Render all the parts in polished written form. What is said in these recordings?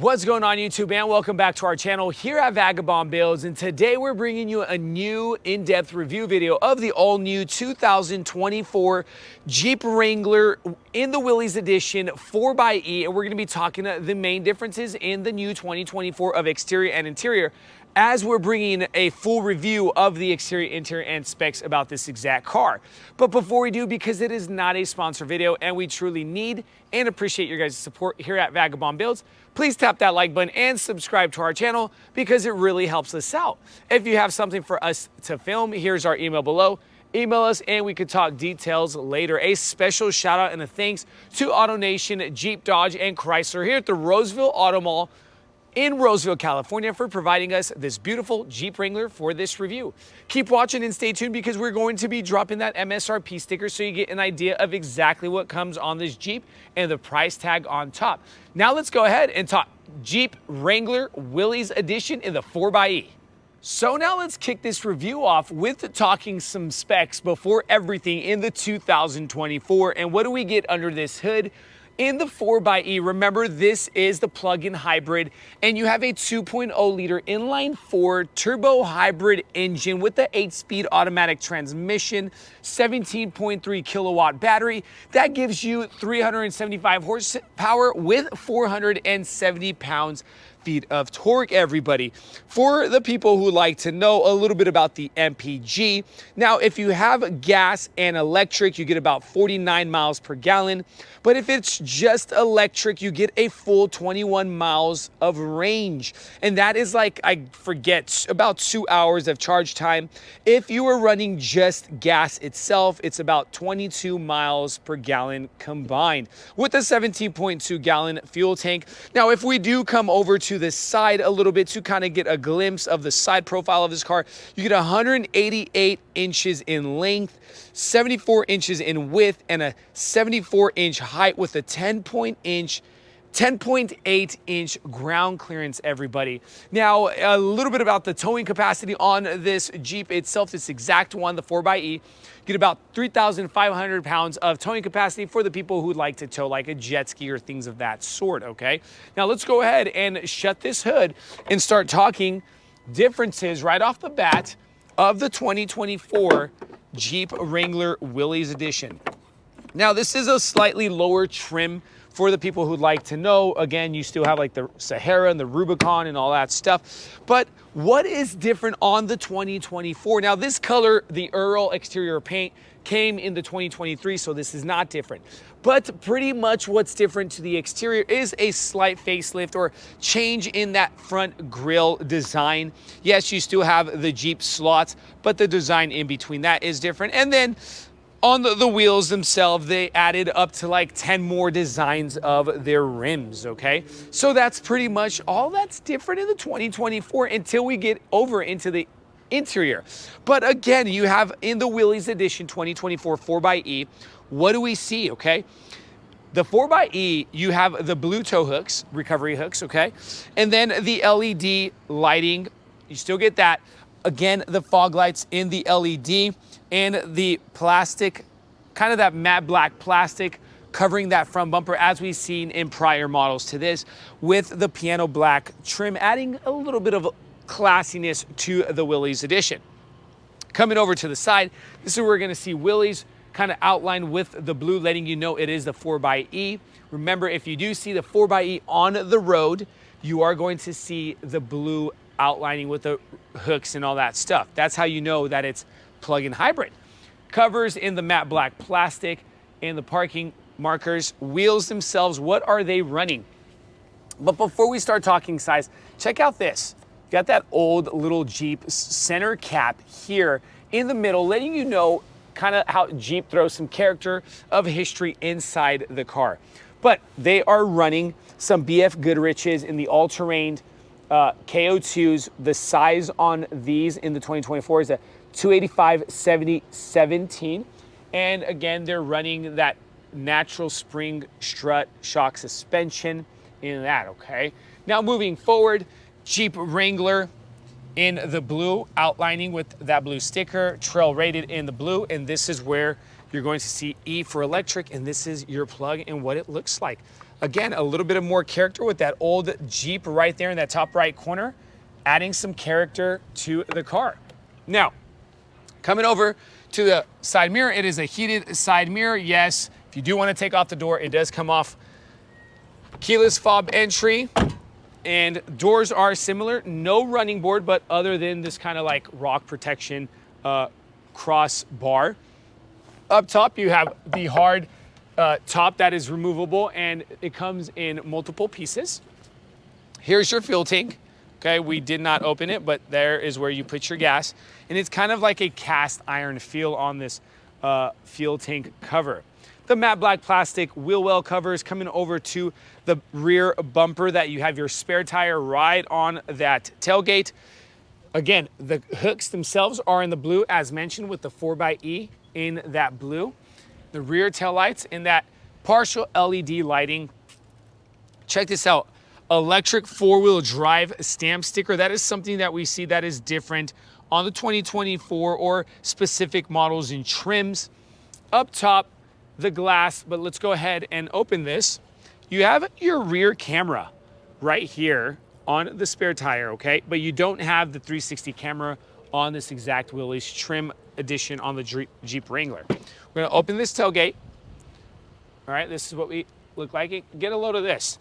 What's going on YouTube, and welcome back to our channel here at Vagabond Builds. And today we're bringing you a new in-depth review video of the all-new 2024 Jeep Wrangler in the Willys edition 4xe, and we're going to be talking the main differences in the new 2024 of exterior and interior, as we're bringing a full review of the exterior, interior, and specs about this exact car. But before we do, because it is not a sponsor video and we truly need and appreciate your guys' support here at Vagabond Builds, please tap that like button and subscribe to our channel because it really helps us out. If you have something for us to film, here's our email below. Email us and we could talk details later. A special shout out and a thanks to AutoNation, Jeep, Dodge, and Chrysler here at the Roseville Auto Mall in Roseville, California, for providing us this beautiful Jeep Wrangler for this review. Keep watching and stay tuned because we're going to be dropping that MSRP sticker so you get an idea of exactly what comes on this Jeep and the price tag on top. Now let's go ahead and talk Jeep Wrangler Willys edition in the 4xe. So now let's kick this review off with talking some specs before everything in the 2024. And what do we get under this hood? In the 4xe, remember this is the plug-in hybrid, and you have a 2.0 liter inline-4 turbo hybrid engine with the 8-speed automatic transmission, 17.3 kilowatt battery. That gives you 375 horsepower with 470 pounds-feet of torque, everybody. For the people who like to know a little bit about the MPG, now if you have gas and electric, you get about 49 miles per gallon. But if it's just electric, you get a full 21 miles of range. And that is like, I forget, about 2 hours of charge time. If you are running just gas itself, it's about 22 miles per gallon combined with a 17.2 gallon fuel tank. Now, if we do come over to the side a little bit to kind of get a glimpse of the side profile of this car, you get 188 inches in length, 74 inches in width, and a 74-inch height with a 10.8 inch ground clearance, everybody. Now, a little bit about the towing capacity on this Jeep itself, this exact one, the 4xe. Get about 3,500 pounds of towing capacity for the people who'd like to tow like a jet ski or things of that sort, okay? Now let's go ahead and shut this hood and start talking differences right off the bat of the 2024 Jeep Wrangler Willys edition. Now this is a slightly lower trim for the people who'd like to know. Again, you still have like the Sahara and the Rubicon and all that stuff. But what is different on the 2024? Now this color, the Earl exterior paint, came in the 2023, so this is not different. But pretty much what's different to the exterior is a slight facelift or change in that front grille design. Yes, you still have the Jeep slots, but the design in between that is different. And then on the wheels themselves, they added up to like 10 more designs of their rims, okay? So that's pretty much all that's different in the 2024 until we get over into the interior. But again, you have in the Willys edition 2024 4xe, what do we see, okay? The 4xe, you have the blue tow hooks, recovery hooks, okay? And then the LED lighting, you still get that. Again, the fog lights in the LED and the plastic, kind of that matte black plastic covering that front bumper as we've seen in prior models to this, with the piano black trim, adding a little bit of classiness to the Willys edition. Coming over to the side, this is where we're gonna see Willys kind of outlined with the blue, letting you know it is the 4xe. Remember, if you do see the 4xe on the road, you are going to see the blue outlining with the hooks and all that stuff. That's how you know that it's plug-in hybrid. Covers in the matte black plastic and the parking markers. Wheels themselves, what are they running? But before we start talking size, check out this. You got that old little Jeep center cap here in the middle, letting you know kind of how Jeep throws some character of history inside the car. But they are running some BF Goodrich's in the all-terrain KO2s. The size on these in the 2024 is a 285/70/17. And again, they're running that natural spring strut shock suspension in that, okay? Now moving forward, Jeep Wrangler in the blue, outlining with that blue sticker, trail rated in the blue, and this is where you're going to see E for electric, and this is your plug and what it looks like. Again, a little bit of more character with that old Jeep right there in that top right corner, adding some character to the car. Now, coming over to the side mirror, it is a heated side mirror. Yes, if you do want to take off the door, it does come off. Keyless fob entry, and doors are similar. No running board, but other than this kind of like rock protection cross bar. Up top, you have the hard top that is removable, and it comes in multiple pieces. Here's your fuel tank. Okay, we did not open it, but there is where you put your gas. And it's kind of like a cast iron feel on this fuel tank cover. The matte black plastic wheel well covers coming over to the rear bumper that you have your spare tire right on that tailgate. Again, the hooks themselves are in the blue, as mentioned, with the 4xe in that blue. The rear tail lights in that partial LED lighting. Check this out. Electric four-wheel drive stamp sticker. That is something that we see that is different on the 2024 or specific models and trims. Up top, the glass, but let's go ahead and open this. You have your rear camera right here on the spare tire, okay? But you don't have the 360 camera on this exact Willys trim edition on the Jeep Wrangler. We're gonna open this tailgate. All right, this is what we look like. Get a load of this.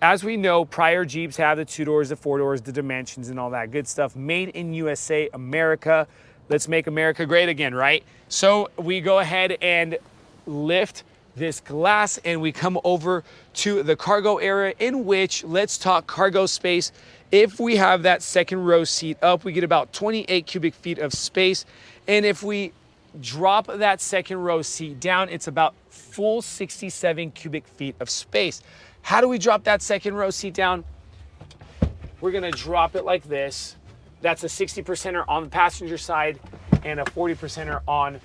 As we know, prior Jeeps have the 2 doors, the 4 doors, the dimensions, and all that good stuff. Made in USA, America. Let's make America great again, right? So we go ahead and lift this glass, and we come over to the cargo area, in which, let's talk cargo space. If we have that second row seat up, we get about 28 cubic feet of space. And if we drop that second row seat down, it's about full 67 cubic feet of space. How do we drop that second row seat down? We're gonna drop it like this. That's a 60%er on the passenger side and a 40%er on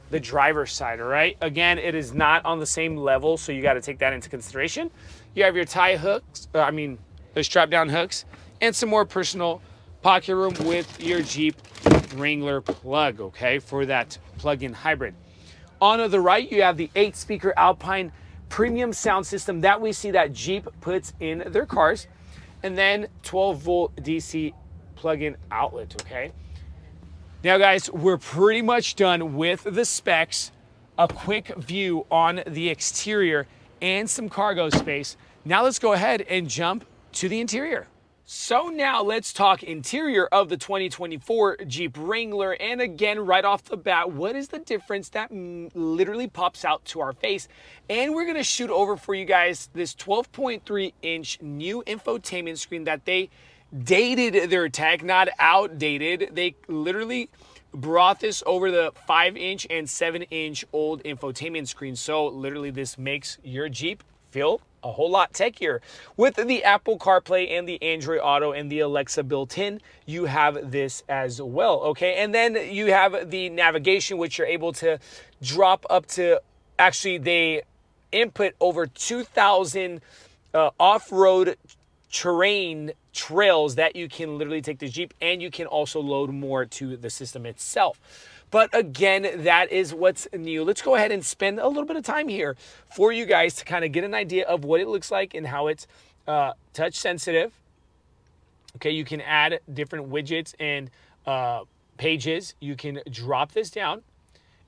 the driver's side, all right? Again, it is not on the same level, so you gotta take that into consideration. You have your tie hooks, the strap down hooks, and some more personal pocket room with your Jeep Wrangler plug, okay, for that plug-in hybrid. On the right, you have the 8-speaker Alpine premium sound system that we see that Jeep puts in their cars, and then 12-volt DC plug-in outlet, okay? Now, guys, we're pretty much done with the specs, a quick view on the exterior, and some cargo space. Now let's go ahead and jump to the interior. So now let's talk interior of the 2024 Jeep Wrangler. And again, right off the bat, what is the difference that literally pops out to our face? And we're gonna shoot over for you guys this 12.3-inch new infotainment screen that they dated their tech, not outdated. They literally brought this over the 5-inch and 7-inch old infotainment screen. So literally this makes your Jeep feel a whole lot techier. With the Apple CarPlay and the Android Auto and the Alexa built in, you have this as well, okay? And then you have the navigation, which you're able to drop up to, actually they input over 2,000 off-road terrain trails that you can literally take the Jeep, and you can also load more to the system itself. But again, that is what's new. Let's go ahead and spend a little bit of time here for you guys to kind of get an idea of what it looks like and how it's touch sensitive. Okay, you can add different widgets and pages. You can drop this down,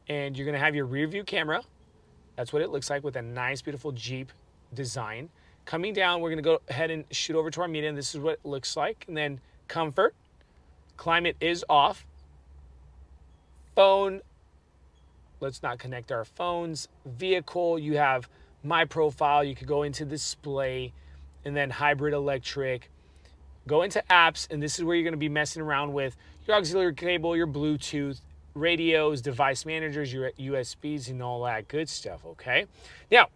and you're gonna have your rear view camera. That's what it looks like with a nice, beautiful Jeep design. Coming down, we're gonna go ahead and shoot over to our media, and this is what it looks like. And then comfort, climate is off. Phone, let's not connect our phones. Vehicle, you have my profile, you could go into display, and then hybrid electric. Go into apps, and this is where you're gonna be messing around with your auxiliary cable, your Bluetooth, radios, device managers, your USBs, and all that good stuff, okay? Now,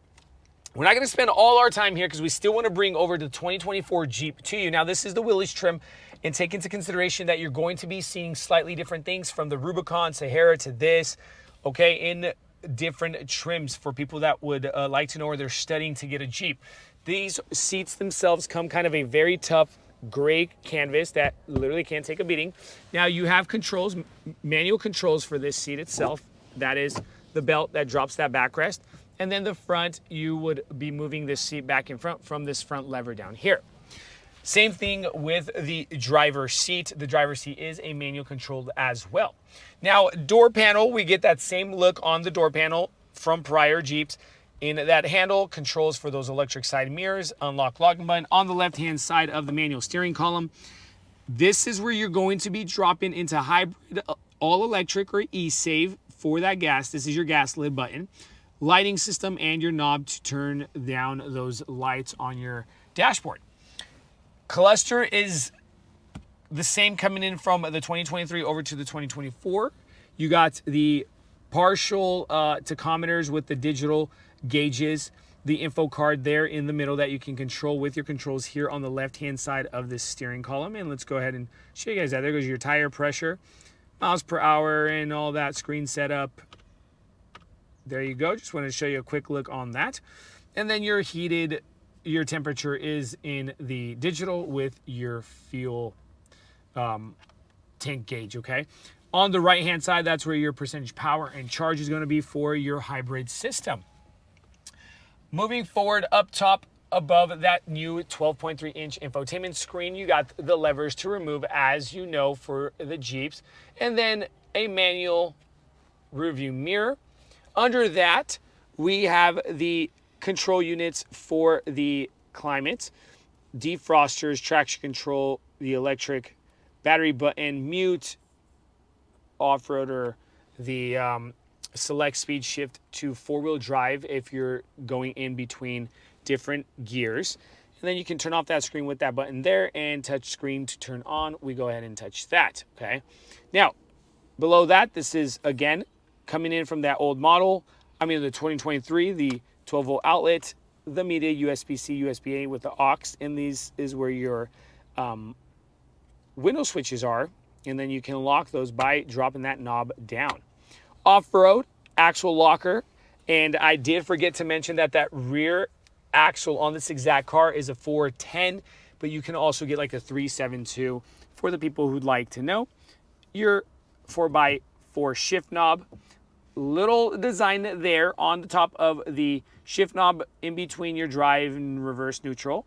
we're not gonna spend all our time here because we still wanna bring over the 2024 Jeep to you. Now, this is the Willys trim, and take into consideration that you're going to be seeing slightly different things from the Rubicon, Sahara to this, okay, in different trims for people that would like to know, or they're studying to get a Jeep. These seats themselves come kind of a very tough gray canvas that literally can't take a beating. Now you have controls, manual controls for this seat itself. That is the belt that drops that backrest. And then the front, you would be moving this seat back in front from this front lever down here. Same thing with the driver's seat. The driver's seat is a manual controlled as well. Now, door panel, we get that same look on the door panel from prior Jeeps. In that handle, controls for those electric side mirrors, unlock locking button on the left-hand side of the manual steering column. This is where you're going to be dropping into hybrid, all electric or e-save for that gas. This is your gas lid button, lighting system, and your knob to turn down those lights on your dashboard. Cluster is the same coming in from the 2023 over to the 2024. You got the partial tachometers with the digital gauges, the info card there in the middle that you can control with your controls here on the left-hand side of this steering column. And let's go ahead and show you guys that. There goes your tire pressure, miles per hour, and all that screen setup. There you go. Just wanted to show you a quick look on that. And then your heated, your temperature is in the digital with your fuel tank gauge, okay? On the right-hand side, that's where your percentage power and charge is going to be for your hybrid system. Moving forward, up top above that new 12.3-inch infotainment screen, you got the levers to remove, as you know, for the Jeeps, and then a manual rearview mirror. Under that, we have the control units for the climate, defrosters, traction control, the electric battery button, mute, off-roader, the select speed shift to four-wheel drive if you're going in between different gears. And then you can turn off that screen with that button there, and touch screen to turn on. We go ahead and touch that, okay? Now, below that, this is, again, coming in from that old model. I mean, the 2023, the 12-volt outlet, the media, USB-C, USB-A with the aux, and these is where your window switches are, and then you can lock those by dropping that knob down. Off-road, axle locker, and I did forget to mention that that rear axle on this exact car is a 410, but you can also get like a 372 for the people who'd like to know. Your 4x4 shift knob, little design there on the top of the shift knob in between your drive and reverse neutral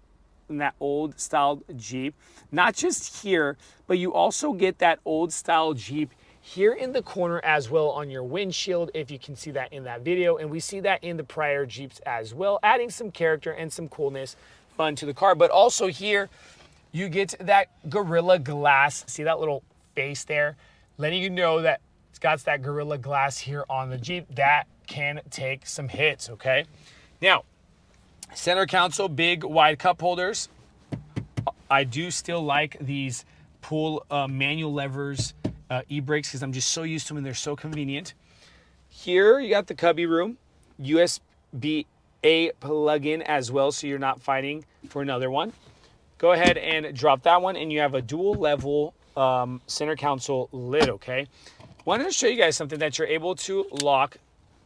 in that old style Jeep. Not just here, but you also get that old style Jeep here in the corner as well on your windshield, if you can see that in that video. And we see that in the prior Jeeps as well, adding some character and some coolness, fun to the car. But also here, you get that Gorilla Glass. See that little face there? Letting you know that it's got that Gorilla Glass here on the Jeep. That can take some hits, okay? Now, center console, big wide cup holders. I do still like these pull manual levers, e-brakes, because I'm just so used to them and they're so convenient. Here you got the cubby room, USB-A plug-in as well, so you're not fighting for another one. Go ahead and drop that one, and you have a dual level center console lid, okay? Wanted to show you guys something that you're able to lock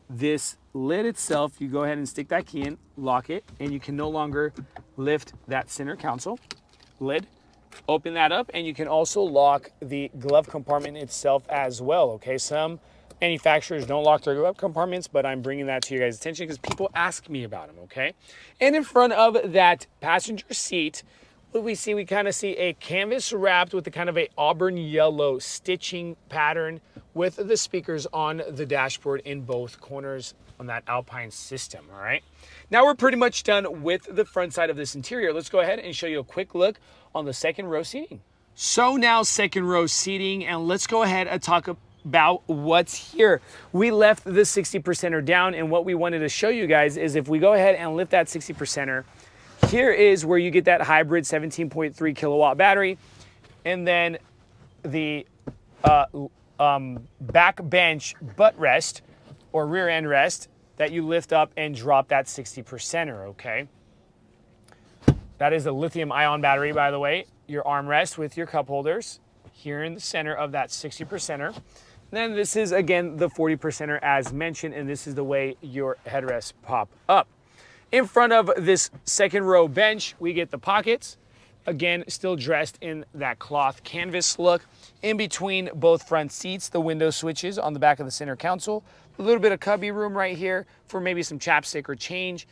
this lid itself. You go ahead and stick that key in, lock it, and you can no longer lift that center console lid. Open that up, and you can also lock the glove compartment itself as well, okay? Some manufacturers don't lock their glove compartments, but I'm bringing that to your guys' attention because people ask me about them, okay? And in front of that passenger seat, what we see, we kind of see a canvas wrapped with a kind of a auburn yellow stitching pattern with the speakers on the dashboard in both corners on that Alpine system, all right? Now we're pretty much done with the front side of this interior. Let's go ahead and show you a quick look on the second row seating. So now second row seating, and let's go ahead and talk about what's here. We left the 60%er down, and what we wanted to show you guys is if we go ahead and lift that 60%er, here is where you get that hybrid 17.3 kilowatt battery, and then the back bench butt rest or rear end rest that you lift up and drop that 60%er, okay? That is a lithium ion battery, by the way. Your armrest with your cup holders here in the center of that 60%er. Then this is, again, the 40%er as mentioned, and this is the way your headrests pop up. In front of this second row bench, we get the pockets, Again, still dressed in that cloth canvas look. In between both front seats, the window switches on the back of the center console. A little bit of cubby room right here for maybe some chapstick or change.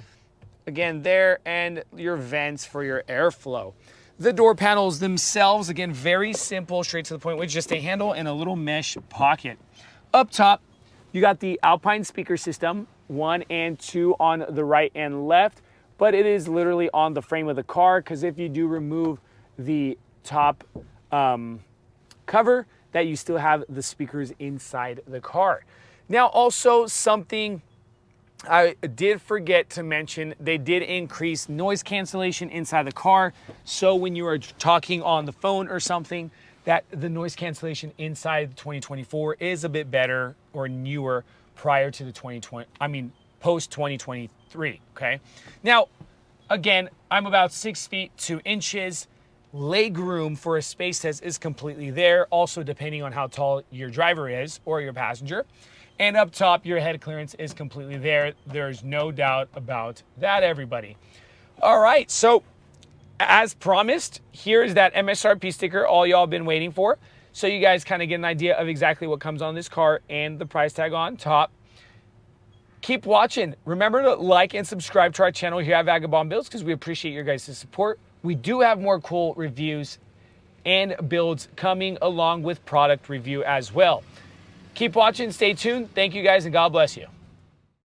Again, there, and your vents for your airflow. The door panels themselves, again, very simple, straight to the point, with just a handle and a little mesh pocket. Up top, you got the Alpine speaker system, 1 and 2 on the right and left, but it is literally on the frame of the car, because if you do remove the top cover, that you still have the speakers inside the car. Now, also something I did forget to mention, they did increase noise cancellation inside the car. So when you are talking on the phone or something, that the noise cancellation inside 2024 is a bit better or newer prior to the post 2023, okay? Now, again, I'm about 6 feet 2 inches. Leg room for a space test is completely there, also depending on how tall your driver is or your passenger. And up top, your head clearance is completely there. There's no doubt about that, everybody. All right, so as promised, here's that MSRP sticker all y'all been waiting for. So you guys kind of get an idea of exactly what comes on this car and the price tag on top. Keep watching. Remember to like and subscribe to our channel here at Vagabond Builds, because we appreciate your guys' support. We do have more cool reviews and builds coming along with product review as well. Keep watching, stay tuned. Thank you guys, and God bless you.